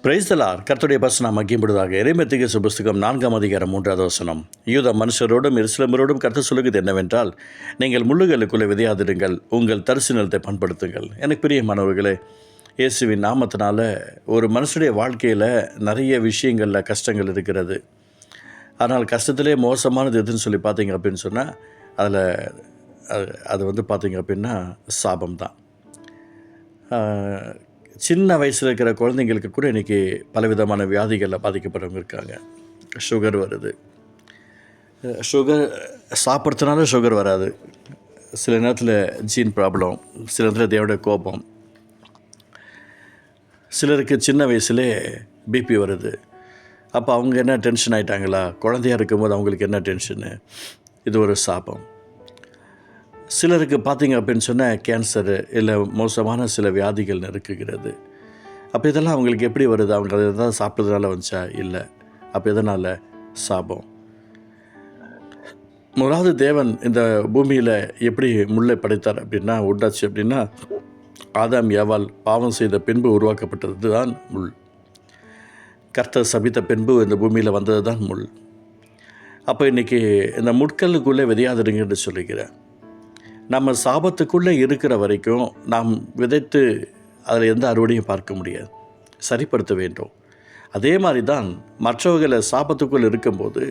Praise the Lord. கர்த்தருடைய பரிசுநாமம் மகிமைப்படுவதாக. எரேமியா புஸ்தகம் 4ஆம் அதிகாரம் 3வது வசனம். யூதா மனுஷரோடும் எருசலேமரோடும் கர்த்தர் சொல்லுகிறது என்னவென்றால், நீங்கள் முள்ளுகளுக்குள்ளே விதையாதிருங்கள், உங்கள் தரிசு நிலத்தை பண்படுத்துங்கள். எனக்கு பிரியமானவர்களே, இயேசுவின் நாமத்தினால ஒரு மனுஷனுடைய வாழ்க்கையில் நிறைய விஷயங்களில் கஷ்டங்கள் இருக்கிறது. ஆனால் கஷ்டத்திலே மோசமானது எதுன்னு சொல்லி பார்த்தீங்க அப்படின்னு சொன்னால், அது வந்து பார்த்தீங்க அப்படின்னா சாபம் தான். சின்ன வயசில் இருக்கிற குழந்தைங்களுக்கு கூட இன்றைக்கி பலவிதமான வியாதிகளில் பாதிக்கப்படுறவங்க இருக்காங்க. சுகர் வருது. சுகர் சாப்பிட்றதுனால சுகர் வராது. சில நேரத்தில் ஜீன் ப்ராப்ளம், சில நேரத்தில் தேவனுடைய கோபம். சிலருக்கு சின்ன வயசுலே பிபி வருது. அப்போ அவங்க என்ன டென்ஷன் ஆகிட்டாங்களா? குழந்தையாக இருக்கும்போது அவங்களுக்கு என்ன டென்ஷனு? இது ஒரு சாபம். சிலருக்கு பார்த்திங்க அப்படின்னு சொன்னால் கேன்சரு இல்லை மோசமான சில வியாதிகள் நெருக்குகிறது. அப்போ இதெல்லாம் அவங்களுக்கு எப்படி வருது? அவங்க அதை எதாவது சாப்பிட்றதுனால வந்துச்சா? இல்லை. அப்போ எதனால்? சாபம். முதலாவது தேவன் இந்த பூமியில் எப்படி முல்லை படைத்தார் அப்படின்னா, உண்டாச்சு அப்படின்னா, ஆதாம் ஏவாள் பாவம் செய்த பின்பு உருவாக்கப்பட்டது தான் முள். கர்த்தர் சபித்த பின்பு இந்த பூமியில் வந்தது தான் முள். அப்போ இன்றைக்கி இந்த முட்களுக்குள்ளே விதையாதிருங்க என்று சொல்லிக்கிறேன். நம்ம சாபத்துக்குள்ளே இருக்கிற வரைக்கும் நாம் விதைத்து அதில் எந்த அறுவடையும் பார்க்க முடியாது. சரிப்படுத்த வேண்டும். அதே மாதிரி தான் மற்றவர்களை சாபத்துக்குள் இருக்கும்போது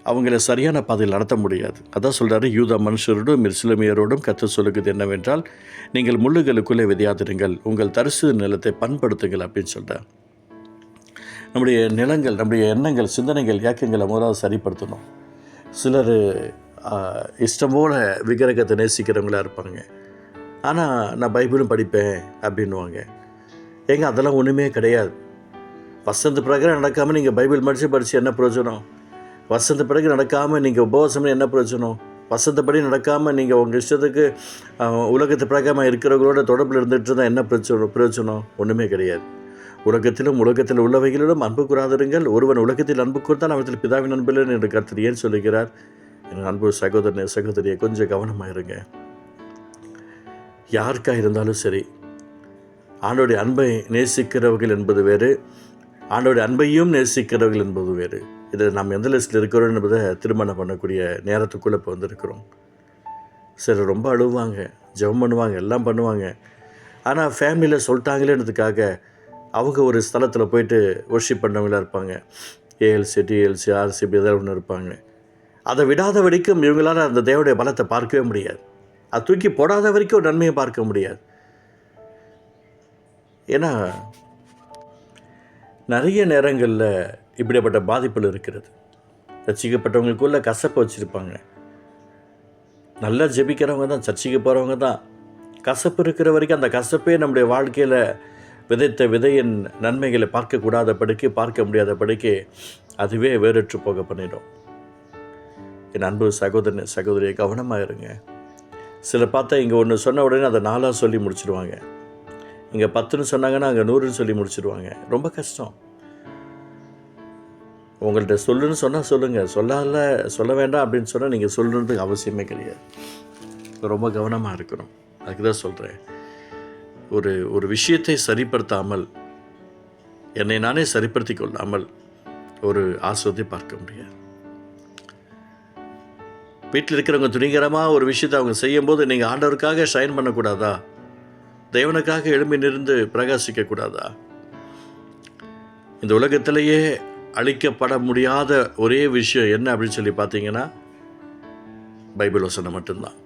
அவங்கள சரியான பாதையில் நடத்த முடியாது. அதான் சொல்கிறாரு, யூதா மனுஷரோடும் எருசலேமியரோடும் கர்த்தர் சொல்லுகிறது என்னவென்றால், நீங்கள் முள்ளுகளுக்குள்ளே விதையாதிருங்கள், உங்கள் தரிசு நிலத்தை பண்படுத்துங்கள் அப்படின்னு சொல்கிறார். நம்முடைய நிலங்கள், நம்முடைய எண்ணங்கள், சிந்தனைகள், ஏக்கங்களை முதலாவது சரிப்படுத்தணும். சிலர் இஷ்டம் போல் விக்கிரகத்தை நேசிக்கிறவங்களாக இருப்பாங்க. ஆனால் நான் பைபிளும் படிப்பேன் அப்படின்வாங்க. ஏங்க, அதெல்லாம் ஒன்றுமே கிடையாது. வசந்த பிரகாரம் நடக்காமல் நீங்கள் பைபிள் படித்து என்ன பிரயோஜனம்? வசந்த பிறகு நடக்காமல் நீங்கள் உபவாசம் என்ன பிரயோஜனம்? வசந்தப்படி நடக்காமல் நீங்கள் உங்கள் இஷ்டத்துக்கு உலகத்து பிரகாரமாக இருக்கிறவங்களோட தொடர்பில் இருந்துகிட்டு இருந்தால் என்ன பிரயோஜனம்? ஒன்றுமே கிடையாது. உலகத்தில் உள்ளவைகளிலும் அன்பு கூறாதிருங்கள். ஒருவன் உலகத்தில் அன்பு கூர்த்தான் அவற்றில் பிதாவின் அன்பில்லை என்று கர்த்தர் ஏன் சொல்லுகிறார்? என் அன்பு சகோதரியை கொஞ்சம் கவனமாக இருங்க. யாருக்காக இருந்தாலும் சரி, ஆண்டோடைய அன்பை நேசிக்கிறவர்கள் என்பது வேறு, ஆண்டோடைய அன்பையும் நேசிக்கிறவர்கள் என்பது வேறு. இதை நாம் எந்த லிஸ்ட்டில் இருக்கிறோம் என்பதை திருமணம் பண்ணக்கூடிய நேரத்துக்குள்ளே இப்போ வந்திருக்கிறோம். சரி, ரொம்ப அழுவாங்க, ஜெபம் பண்ணுவாங்க, எல்லாம் பண்ணுவாங்க. ஆனால் ஃபேமிலியில் சொல்லிட்டாங்களேன்றதுக்காக அவங்க ஒரு ஸ்தலத்தில் போயிட்டு ஒர்ஷிப் பண்ணவங்களாக இருப்பாங்க. ஏஎல்சி, டிஎல்சி, ஆர்சிபி எதாவது ஒன்று இருப்பாங்க. அதை விடாத வரைக்கும் இவங்களால் அந்த தேவனுடைய பலத்தை பார்க்கவே முடியாது. அது தூக்கி போடாத வரைக்கும் ஒரு நன்மையை பார்க்க முடியாது. ஏன்னா நிறைய நேரங்களில் இப்படிப்பட்ட பாதிப்புகள் இருக்கிறது. ரட்சிக்கப்பட்டவங்களுக்குள்ள கசப்பை வச்சுருப்பாங்க. நல்லா ஜெபிக்கிறவங்க தான், சர்ச்சைக்கு போகிறவங்க தான். கசப்பு இருக்கிற வரைக்கும் அந்த கசப்பே நம்முடைய வாழ்க்கையில் விதைத்த விதையின் நன்மைகளை பார்க்க முடியாதபடிக்கு அதுவே வேறற்று போக பண்ணிடும். என் அன்பு சகோதரியை கவனமாக இருங்க. சில பார்த்தா இங்கே ஒன்று சொன்ன உடனே அதை 4ஆக சொல்லி முடிச்சிடுவாங்க. இங்கே 10ன்னு சொன்னாங்கன்னா அங்கே 100ன்னு சொல்லி முடிச்சிடுவாங்க. ரொம்ப கஷ்டம். உங்கள்கிட்ட சொல்லுன்னு சொன்னால் சொல்லுங்கள், சொல்ல வேண்டாம் அப்படின்னு சொன்னால் நீங்கள் சொல்லுறதுக்கு அவசியமே கிடையாது. ரொம்ப கவனமாக இருக்கணும். அதுக்கு தான் சொல்கிறேன், ஒரு விஷயத்தை சரிப்படுத்தாமல், என்னை நானே சரிப்படுத்தி கொள்ளாமல் ஒரு ஆசிரியத்தை பார்க்க முடியாது. வீட்டில் இருக்கிறவங்க துணிகரமாக ஒரு விஷயத்தை அவங்க செய்யும்போது நீங்கள் ஆண்டவருக்காக ஷைன் பண்ணக்கூடாதா? தேவனுக்காக எழும்பி நின்று பிரகாசிக்கக்கூடாதா? இந்த உலகத்திலேயே அழிக்கப்பட முடியாத ஒரே விஷயம் என்ன அப்படின்னு சொல்லி பார்த்தீங்கன்னா, பைபிள் வசனம் மட்டும்தான்.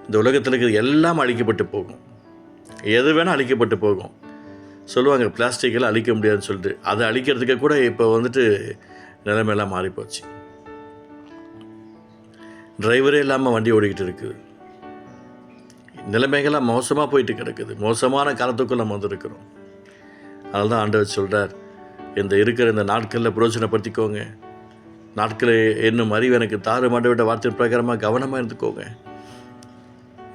இந்த உலகத்தில் இருக்கிற எல்லாம் அழிக்கப்பட்டு போகும். எது வேணால் அழிக்கப்பட்டு போகும். சொல்லுவாங்க பிளாஸ்டிக்கெல்லாம் அழிக்க முடியாதுன்னு சொல்லிட்டு. அதை அழிக்கிறதுக்கு கூட இப்போ வந்துட்டு நிலைமையெல்லாம் மாறிப்போச்சு. டிரைவரே இல்லாமல் வண்டி ஓடிக்கிட்டு இருக்குது. நிலைமைகள்லாம் மோசமாக போயிட்டு கிடக்குது. மோசமான காலத்துக்குள் நம்ம வந்துருக்கிறோம். அதனால தான் ஆண்டவர் சொல்கிறார், இந்த நாட்களில் பிரயோஜனப்படுத்திக்கோங்க. நாட்களை என்னும் அறிவு எனக்கு தாறு மாண்டவிட்ட வார்த்தை பிரகாரமாக கவனமாக இருந்துக்கோங்க.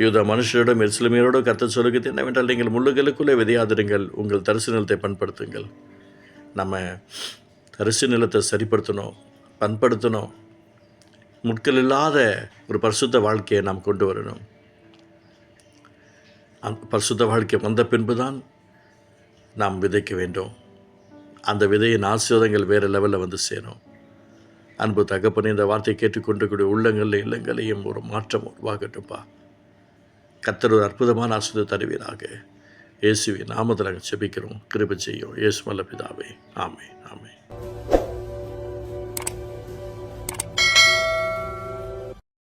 யூதா மனுஷரோடும் எருசலேமியரோடும் கர்த்தர் சொல்லுகிறது என்னவென்றால், நீங்கள் முள்ளுகளுக்குள்ளே விதையாதிருங்கள், உங்கள் தரிசு நிலத்தை பண்படுத்துங்கள். நம்ம தரிசு நிலத்தை சரிப்படுத்தணும், பண்படுத்தணும். முட்கள் இல்லாத ஒரு பரிசுத்த வாழ்க்கையை நாம் கொண்டு வரணும். அந்த பரிசுத்த வாழ்க்கை வந்த பின்பு தான் நாம் விதைக்க வேண்டும். அந்த விதையின் ஆசீர்வாதங்கள் வேறு லெவலில் வந்து சேரும். அன்பு தகப்பனே, இந்த வார்த்தையை கேட்டுக்கொண்டிருக்கூடிய உள்ளங்களில் இல்லங்களையும் ஒரு மாற்றம் உருவாகட்டும்ப்பா. கர்த்தர் ஒரு அற்புதமான ஆசீர்வாதத்தை தருவீராக. இயேசுவின் நாமத்தில் நாங்கள் ஜெபிக்கிறோம். கிருபை செய்யும். இயேசு நல்ல பிதாவே. ஆமென், ஆமென்.